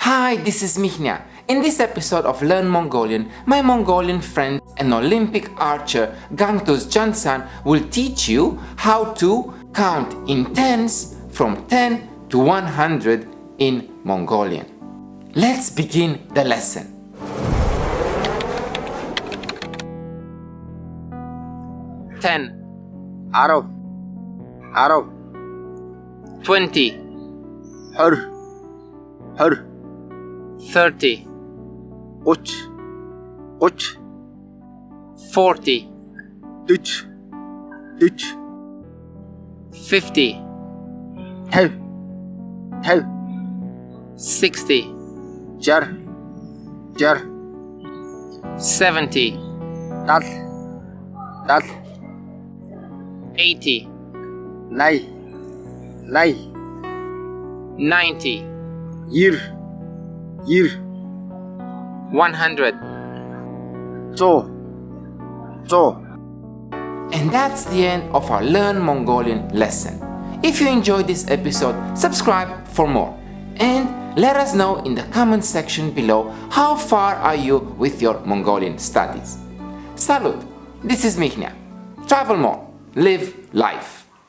Hi, this is Mihnea. In this episode of Learn Mongolian, my Mongolian friend and Olympic archer Gangtugs Jantsan will teach you how to count in tens from 10 to 100 in Mongolian. Let's begin the lesson. Ten, araw, 20, hori, 30, guch, 40, duch, 50, tayv, 60, jar, 70, dal, 80, naya, 90, year, 100. zo. And that's the end of our Learn Mongolian lesson. If you enjoyed this episode, subscribe for more. And let us know in the comment section below how far are you with your Mongolian studies. Salut! This is Mihnea. Travel more. Live life.